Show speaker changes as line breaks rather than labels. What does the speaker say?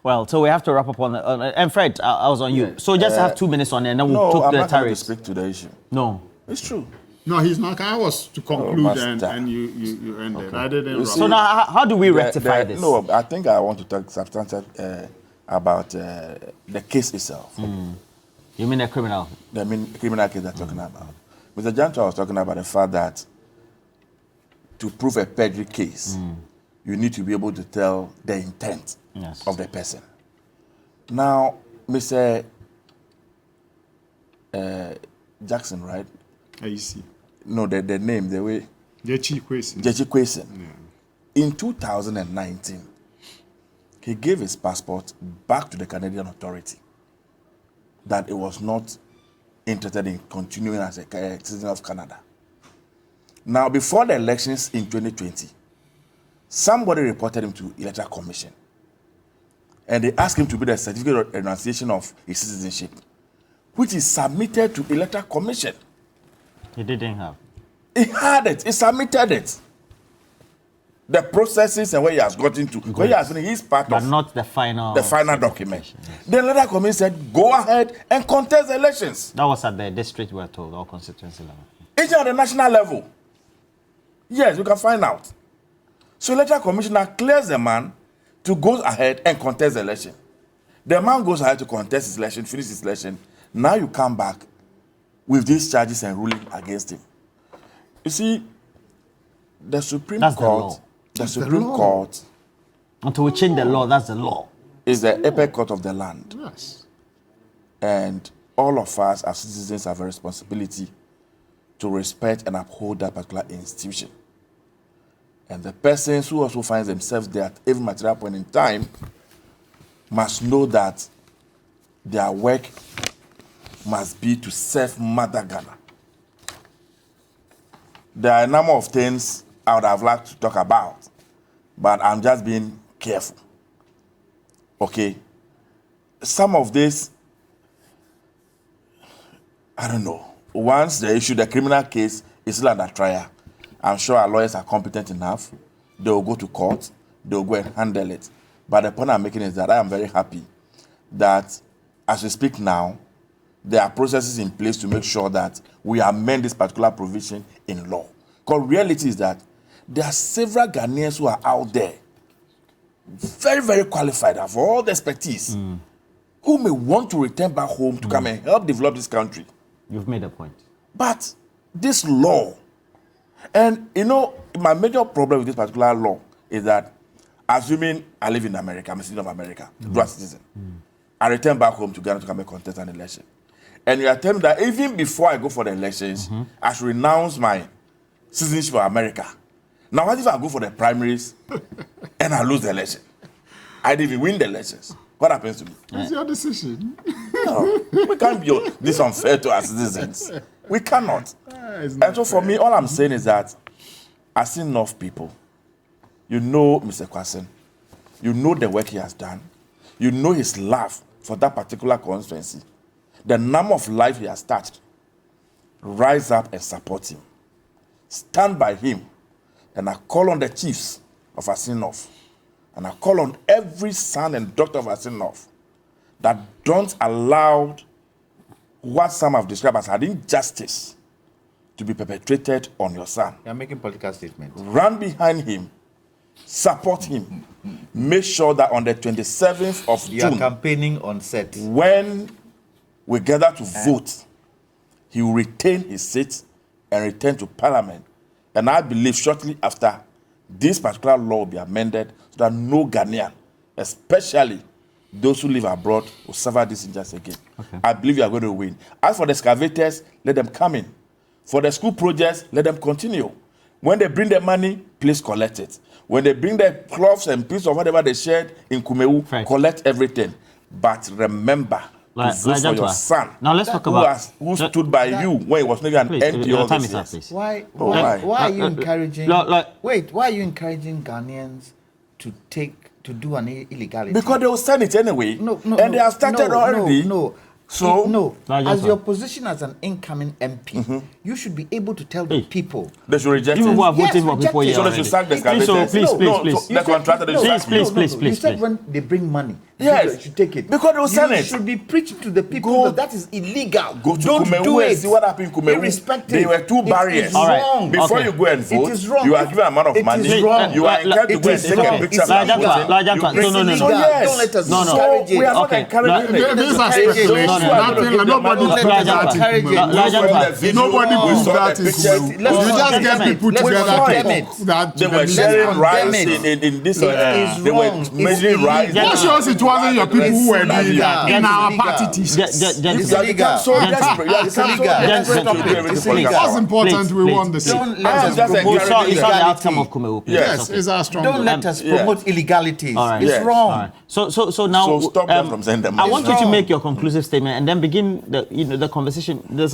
Well, so we have to wrap up on and Fred, I was on you. Yeah. So just have 2 minutes on there, and then we'll talk the tariffs. No, I'm not going to
speak to the issue.
No.
It's true.
No, he's not. I was to conclude and you ended. Okay. I didn't.
So now, how do we rectify this?
No, I think I want to talk substantial about the case itself.
You mean the criminal?
The criminal case they're talking about. Mr. Janto was talking about the fact that to prove a perjury case, you need to be able to tell the intent of the person. Now, Mr. Jackson, right?
I see.
No, the name, the way.
Jechi Kwesen.
Jechi Kwesen. Yeah. In 2019, he gave his passport back to the Canadian authority that it was not interested in continuing as a citizen of Canada. Now, before the elections in 2020, somebody reported him to Electoral Commission, and they asked him to be the certificate of renunciation of his citizenship, which is submitted to Electoral Commission.
He didn't have.
He had it. He submitted it. The processes and where he has gotten to. Where he has been, he's part
but
of.
But not the final.
The final document. Yes. The Electoral Commission said, go ahead and contest the elections.
That was at the district, we're told, or constituency level.
It's at the national level. Yes, we can find out. So Electoral Commissioner clears the man to go ahead and contest the election. The man goes ahead to contest his election, finish his election. Now you come back with these charges and ruling against him. You see, the Supreme Court, the Supreme Court,
until we change the law, that's the law,
is the apex court of the land.
Yes.
And all of us as citizens have a responsibility to respect and uphold that particular institution. And the persons who also find themselves there at every material point in time must know that their work must be to serve Mother Ghana. There are a number of things I would have liked to talk about, but I'm just being careful. Okay? Some of this, I don't know. Once they issue the criminal case is still under trial, I'm sure our lawyers are competent enough. They will go to court. They will go and handle it. But the point I'm making is that I am very happy that as we speak now, there are processes in place to make sure that we amend this particular provision in law. Because reality is that there are several Ghanaians who are out there, very, very qualified, have all the expertise, who may want to return back home to come and help develop this country.
You've made a point.
But this law, and you know, my major problem with this particular law is that, assuming I live in America, I'm a citizen of America, dual citizen, I return back home to Ghana to come and contest an election. And you are telling me that even before I go for the elections, I should renounce my citizenship of America. Now, what if I go for the primaries and I lose the election? I didn't even win the elections. What happens to me?
It's your decision.
No, we can't be this unfair to our citizens. We cannot. And so for me, all I'm saying is that I've seen enough people. You know Mr. Kwesen. You know the work he has done. You know his love for that particular constituency. The number of lives he has touched. Rise up and support him. Stand by him. And I call on the chiefs of Assin, and I call on every son and daughter of Assin that don't allow what some have described as an injustice to be perpetrated on your son.
You are making political statements.
Run behind him. Support him. Make sure that on the 27th of June,
you are campaigning on set.
When we gather to vote, he will retain his seat and return to Parliament. And I believe shortly after, this particular law will be amended so that no Ghanaian, especially those who live abroad, will suffer this injustice again. Okay. I believe you are going to win. As for the excavators, let them come in. For the school projects, let them continue. When they bring the money, please collect it. When they bring the cloths and pieces of whatever they shared in Kumeu, collect everything. But remember, to vote for your son,
now let's talk about
who stood by you when it was maybe an empty all these years.
Why are you encouraging? Why are you encouraging Ghanaians to do an illegality?
Because they will send it anyway. And they have started already. So
no,
Larger
as
time.
your position as an incoming MP, you should be able to tell the people.
they should reject
You
it.
people are voting
Yes,
for people
reject
here
it.
So they should sack the
Please, so
excavators.
please.
So the contractor, they should sack
Please,
him.
please.
You said when they bring money,
Yes.
you should take it.
Because they will send
you
it.
should be preaching to the people
Go-
that is illegal.
Go to
Don't
Kumewu
do
and
it.
see what happened in Kumewu.
Irrespective.
There were two barriers.
It is
All right.
wrong.
Before
Okay.
you go and vote,
It is wrong.
you are given an amount of
It is
money.
wrong.
You are encouraged to go and
It is
take a
wrong.
picture.
It's
and
illegal.
vote.
Larger
You
time.
bring-
No.
illegal.
So yes.
Don't let us
No.
So
encourage it.
we are not
Okay.
encouraging it.
These are
Encourage it.
speculation.
No.
Nobody
Don't let
proved
us
that in
encourage it.
Kumewu. Nobody
We
proved
saw
that
the
in
pictures.
Kumewu.
Let's
You just
condemn
get
it.
people
Let's
together
condemn
to
it.
talk that
They
to
were
the
sharing
condemn
rice
it.
in this.
It is
They were
wrong.
measuring
It's
rice.
illegal.
What shows it wasn't your people who were doing that in our party
It's
t-shirts?
You
illegal.
can become so
Gentlemen.
desperate. You
It's
become so
illegal.
desperate to do
Gentlemen.
everything
It's
for
illegal.
What's important, we
Please,
want the same.
Don't
I
let
am
us
just
promote
You saw the
illegality.
outcome of Kumewu. please.
Yes.
Yes, it's our strong
Don't
vote.
let us
yeah.
promote illegalities.
All right.
It's
Yes.
wrong.
All right. So now
So stop them from saying them.
I
It's
want you to
wrong.
make your conclusive statement and then begin the conversation. There's a